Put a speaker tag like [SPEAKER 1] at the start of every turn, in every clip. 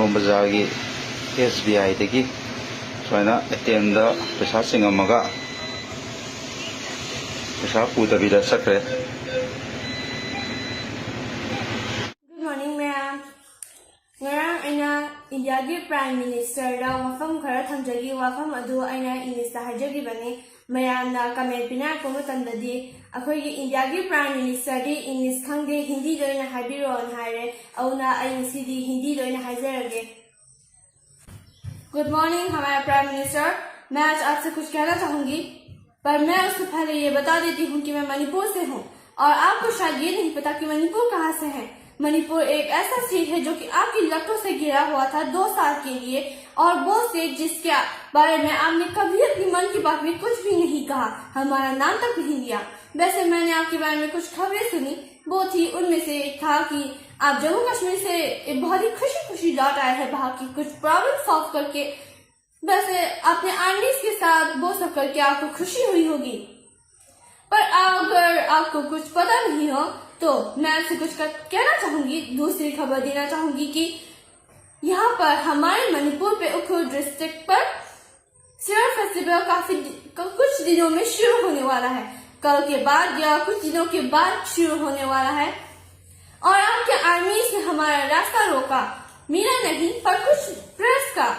[SPEAKER 1] चितौन बाजार की SBI दगी सुना ATM दा पैसा सिंगमगा पैसा पुदबीदा सख्रे।
[SPEAKER 2] Good morning, ma'am. Ngarang aina India ki Prime Minister da wafam khara thamjagi wafam adu aina English da hajagi bane mayam na comment pina ko matandadi akhoi ki India ki Prime Minister di English khangde Hindi doina habiro on haire auna INC di Hindi doina hajarage। Good morning हमारे prime minister. मैं आज आपसे कुछ कहना चाहूंगी, पर मैं उससे पहले ये बता देती हूँ कि मैं मणिपुर से हूँ और आपको शायद ये नहीं पता कि मणिपुर कहाँ से है। मणिपुर एक ऐसा स्टेट है जो कि आपकी लटों से घिरा हुआ था 2 साल के लिए, और वो स्टेट जिसके बारे में आपने कभी अपनी मन की बात में कुछ भी नहीं कहा, हमारा नाम तक नहीं लिया। वैसे मैंने आपके बारे में कुछ खबरें सुनी, वो थी उनमें से एक था कि आप जम्मू कश्मीर से एक बहुत ही खुशी लौट आए हैं वहाँ की कुछ प्रॉब्लम सॉल्व करके। वैसे आपने आर्मीज के साथ वो सब करके आपको खुशी हुई होगी, पर अगर आपको कुछ पता नहीं हो तो मैं आपसे कुछ कहना चाहूंगी, दूसरी खबर देना चाहूंगी कि यहाँ पर हमारे मणिपुर पे उखरुल डिस्ट्रिक्ट पर सियर फेस्टिवल कुछ दिनों में शुरू होने वाला है। कल के बाद या कुछ दिनों के बाद शुरू होने वाला है, और आपके आर्मी ने हमारा रास्ता रोका, मेरा नहीं पर कुछ प्रेस का,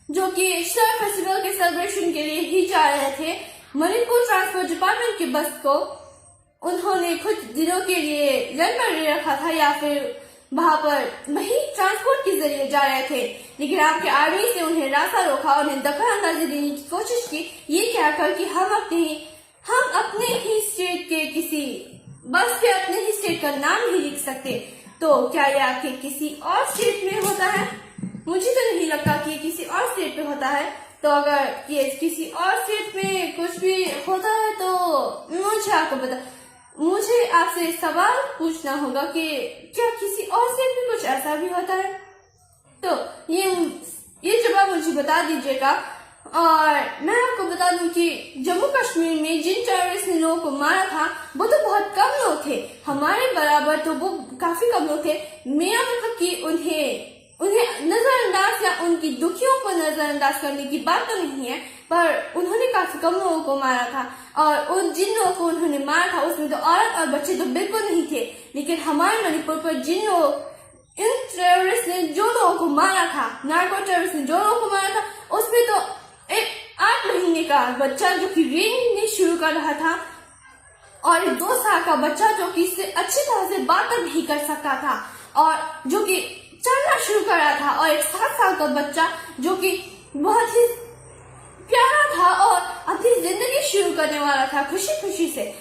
[SPEAKER 2] जो कि सियर फेस्टिवल के सेलिब्रेशन के लिए ही जा रहे थे। मणिपुर ट्रांसपोर्ट डिपार्टमेंट की बस को उन्होंने कुछ दिनों के लिए लंड पर रखा था या फिर वहां पर वही ट्रांसपोर्ट के जरिए जा रहे थे, लेकिन आपके आर्मी से उन्हें रास्ता रोका और उन्हें दखल अंदाजी देने की कोशिश की, ये कहकर कि हम अपने ही स्टेट के किसी बस पे अपने ही स्टेट का नाम नहीं लिख सकते। तो क्या ये आपके किसी और स्टेट में होता है? मुझे तो नहीं लगता कि ये किसी और स्टेट पे होता है। तो अगर ये किसी और स्टेट में कुछ भी होता है तो मुझे आपसे सवाल पूछना होगा कि क्या किसी और स्टेट में कुछ ऐसा भी होता है? तो ये जवाब मुझे बता दीजिएगा। और मैं आपको बता दूं कि जम्मू कश्मीर में जिन टेररिस्ट ने लोगों को मारा था वो तो बहुत कम लोग थे, हमारे बराबर तो वो काफी कम लोग थे। मेरा मतलब कि उन्हें नजरअंदाज या उनकी दुखियों को नजरअंदाज करने की बात तो नहीं है, पर उन्होंने काफी कम लोगों को मारा था, और उन जिन लोगों को उन्होंने मारा था उसमें तो औरत और बच्चे तो बिल्कुल नहीं थे। लेकिन हमारे मणिपुर पर इन टेररिस्ट ने जो लोगों को मारा था, नार्को टेररिस्ट ने जो लोगों को मारा था, उसमें तो एक 8 महीने का बच्चा जो कि रेंगने शुरू कर रहा था, और एक 2 साल का बच्चा जो कि इससे अच्छी तरह से बात नहीं कर सकता था और जो कि चलना शुरू कर रहा था, और एक 7 साल का बच्चा जो कि बहुत ही प्यारा था और अपनी जिंदगी शुरू करने वाला था खुशी से,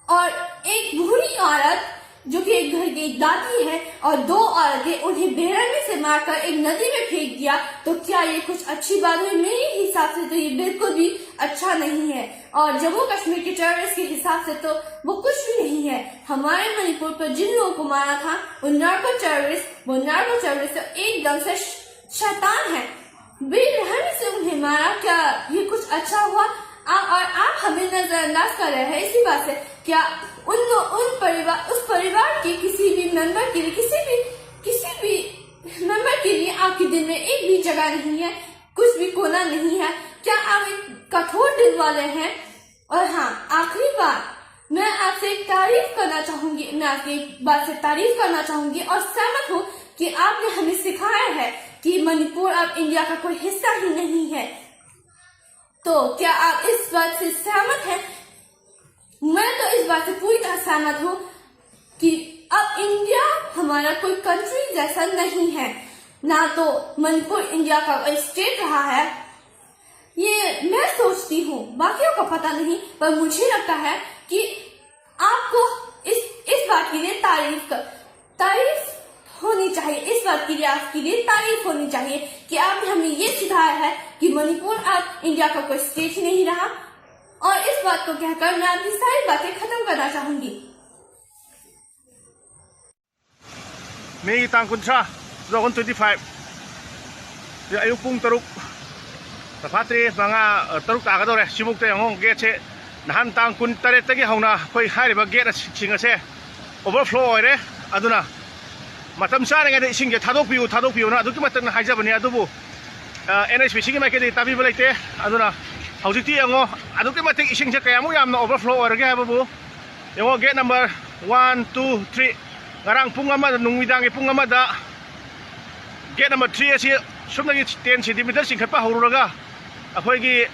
[SPEAKER 2] और एक बूढ़ी औरत जो कि एक घर की दादी है और 2 औरतें उन्हें बेरहमी से मारकर एक नदी में फेंक दिया। तो क्या ये कुछ अच्छी बात है? मेरे हिसाब से तो ये बिल्कुल भी अच्छा नहीं है, और जम्मू कश्मीर के टेररिस्ट के हिसाब से तो वो कुछ भी नहीं है। हमारे मणिपुर पर जिन लोगों को मारा था वो नार्को टेररिस्ट एकदम से शैतान है, बेरहमी से उन्हें मारा। क्या ये कुछ अच्छा हुआ? और आप हमें नजरअंदाज कर रहे हैं इसी बात से। क्या उस परिवार के किसी भी मेंबर के लिए आपके दिल में एक भी जगह नहीं है, कुछ भी कोना नहीं है? क्या आप एक कठोर दिल वाले हैं? और हाँ, आखिरी बात मैं आपसे एक तारीफ करना चाहूंगी, मैं आपकी बात से तारीफ करना चाहूंगी और सहमत हूँ कि आपने हमें सिखाया है कि मणिपुर अब इंडिया का कोई हिस्सा ही नहीं है। तो क्या आप इस बात से सहमत हैं? मैं तो इस बात से पूरी तरह सहमत हूँ कि अब इंडिया हमारा कोई कंट्री जैसा नहीं है, ना तो मणिपुर इंडिया का एक स्टेट रहा है। ये मैं सोचती हूँ, बाकियों का पता नहीं, पर मुझे लगता है कि आपको इस बात के लिए तारीफ होनी चाहिए, इस बात के लिए आपके लिए तारीफ होनी चाहिए कि आपने हमें ये सिखाया है कि मणिपुर अब इंडिया का कोई स्टेट ही नहीं रहा। और इस बात को कहकर मैं अपनी सारी बातें खत्म करना चाहूंगी।
[SPEAKER 3] May tang kunsa 2025 ayuk pung taruk tapatri mga taruk tagadore sibuk te ngong gate se nahan tang kun tare tagi hauna khoi hairiba gate sing ase overflow oire aduna matam चारꯤꯉꯩꯗ इसिंगे थादोꯛꯄꯤꯌꯨ ꯑꯗꯨꯒꯤ ꯃꯇꯝꯗ ꯍꯥꯏꯖꯕꯅꯤ ꯑꯗꯨꯕꯨ NHPCꯒꯤ ꯃꯥꯏꯀꯩꯗꯒꯤ ꯇꯥꯕꯤꯕ ꯂꯩꯇꯦ ꯑꯗꯨꯅ ꯍꯧꯖꯤꯛꯇꯤ ꯌꯦꯡꯉꯣ ꯑꯗꯨꯛꯀꯤ ꯃꯇꯤꯛ 이싱ꯁꯦ ꯀꯌꯥꯃꯨꯛ ꯌꯥꯝꯅ overflow ꯑꯣꯏꯔꯒꯦ ꯍꯥꯏꯕꯕꯨ ꯌꯦꯡꯉꯣ gate number 1 2 3 ngarang pung amada nungmidangi pung amada gate number 3 asi sumnagi 10 cm singkhatpa hawruraga akhoi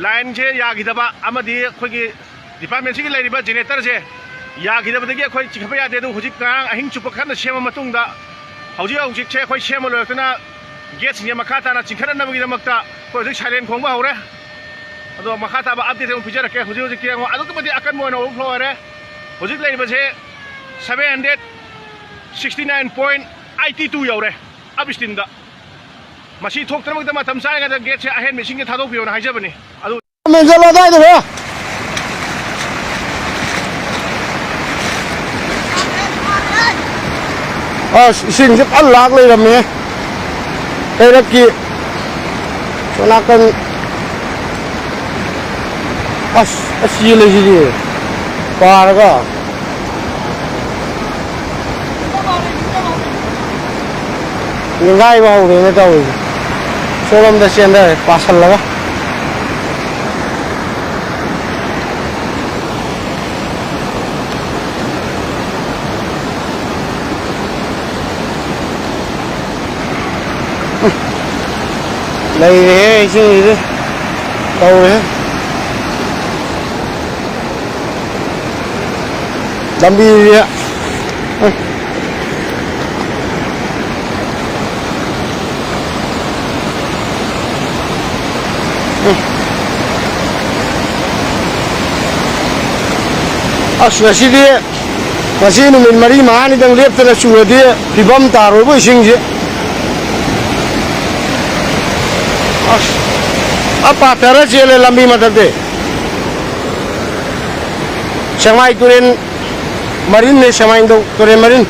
[SPEAKER 3] line je yagidaba amadi akhoi department sigi lairiba generator je yagidabadagi akhoi chikpa yade du hujik ngarang ahing chupa khana sema matungda hujik che akhoi sema loytana gate singe makata na chingkhana nabagi damakta hujik silent khongba hawre ado makata ba update mu pijara ke hujik kiyango aduk madi akan mo na overflow are hujik lairiba je 769.82 yaure abistinda masi thoktramakda matam sainga da gate se ahen machine ke thadok biona haijabani adu
[SPEAKER 4] menjalo dai de ising se al lak le ram ne tera ki sonakan asi le ji par ga ngai vào về nó đâu số lâm ta xem đây pasal lagi đây thế chứ gì đấy đâu đấy đâm đi ạ masih numin mari mana yang lihat terus sudah dia dibom taruh bu ising je apa terus je le lambi mata de semai turin marin ne semai do turin marin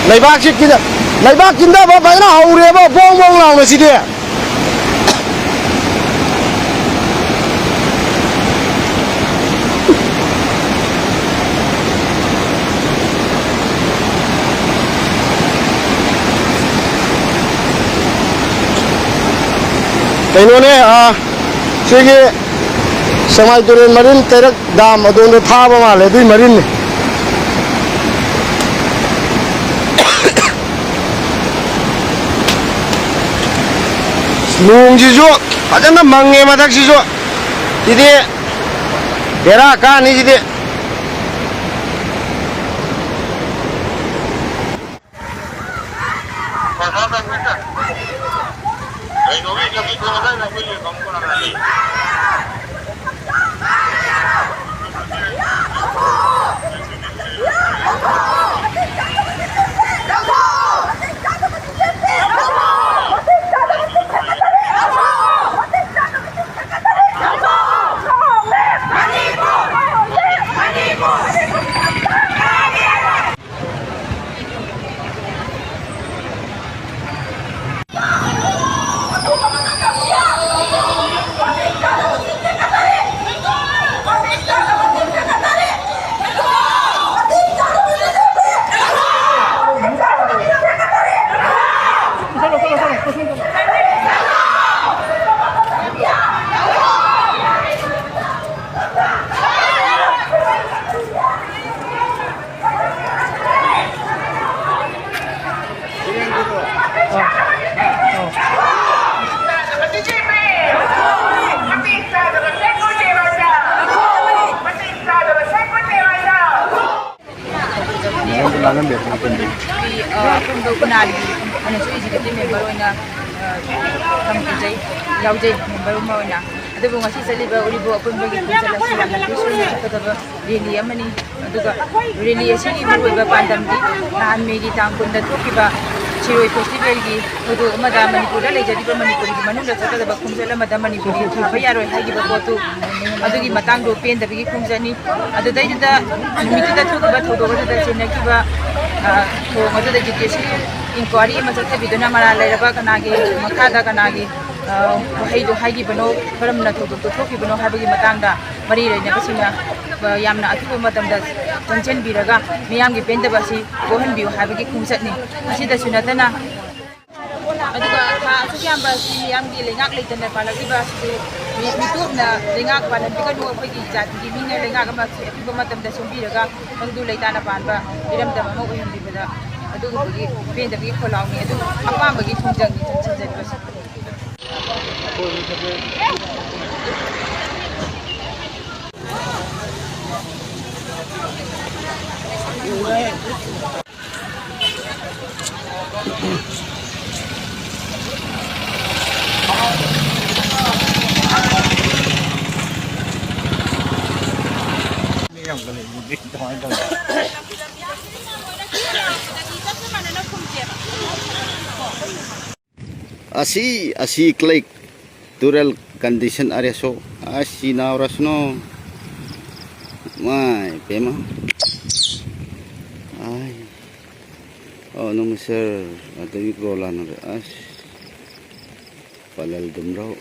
[SPEAKER 4] leibak sih kita leibak kita apa na haure apa bong lah nasi dia Kainone sige samay turin marin terak dam adon thaba male dui marin ne nung ji jo ajana mangne madak ji jo idi bera ka ni ji de
[SPEAKER 5] yaujai member mauna adubu ngasi saliba uribo apunbagi kunjala silama kusuna kataba rally amani aduga rally asigi buiba pandamdi nahan megi tangkunda thokiba chiroi festival gi odu amada manipura lejadiba manipuri gi manunda chakadaba kunjala mada manipuri thaba yaroi hagiba potu adugi matang do pendabigi kunjani adudaida numituda thokiba thodoga chenakiba thong aduda education inquiry ma chakhabiduna mara lairaba kanagi makada kanagi ꯋꯥꯍꯩꯗꯣ ꯍꯥꯏꯈꯤꯕꯅꯣ ꯀꯔꯝꯅ ꯊꯧꯗꯣꯛꯇꯣ ꯊꯣꯛꯈꯤꯕꯅꯣ ꯍꯥꯏꯕꯒꯤ ꯃꯇꯥꯡꯗ ꯃꯔꯤ ꯂꯩꯅꯕꯁꯤꯡꯅ ꯌꯥꯝꯅ ꯑꯊꯨꯕ ꯃꯇꯝꯗ ꯆꯪꯁꯤꯟꯕꯤꯔꯒ ꯃꯤꯌꯥꯝꯒꯤ ꯄꯦꯟꯗꯕ ꯑꯁꯤ ꯀꯣꯛꯍꯟꯕꯤꯌꯨ ꯍꯥꯏꯕꯒꯤ ꯈꯣꯡꯆꯠꯅꯤ ꯃꯁꯤꯗꯁꯨ ꯅꯠꯇꯅ ꯑꯗꯨꯒ ꯊꯥ ꯑꯁꯨꯛ ꯌꯥꯝꯕ ꯑꯁꯤ ꯃꯤꯌꯥꯝꯒꯤ ꯂꯩꯉꯥꯛ ꯂꯩꯇꯅ ꯄꯥꯜꯂꯛꯂꯤꯕ ꯑꯁꯤ ꯃꯤꯇꯣꯞꯅ ꯂꯩꯉꯥꯛ ꯄꯥꯜꯍꯟꯕꯤꯒꯅꯨ ꯑꯩꯈꯣꯏꯒꯤ ꯖꯥꯇꯤꯒꯤ ꯃꯤꯅ ꯂꯩꯉꯥꯛ ꯑꯃ ꯑꯊꯨꯕ ꯃꯇꯝꯗ ꯁꯦꯝꯕꯤꯔꯒ ꯃꯪꯗꯨ ꯂꯩꯇꯥꯅ ꯄꯥꯟꯕ ꯏꯔꯝꯗꯝ ꯑꯃ ꯑꯣꯏꯍꯟꯕꯤꯕꯗ ꯑꯗꯨꯒꯨꯝꯕꯒꯤ ꯄꯦꯟꯗꯕꯒꯤ ꯈꯣꯜꯂꯥꯎꯅꯤ ꯑꯗꯨ ꯑꯄꯥꯝꯕꯒꯤ ꯈꯣꯡꯖꯪꯅꯤ ꯆꯪꯁꯤꯟꯖꯔꯤꯕꯁꯤ
[SPEAKER 4] Asi klik tural condition area so asi na oras no mai pema ay oh no sir ada yung rola na as palal dumraw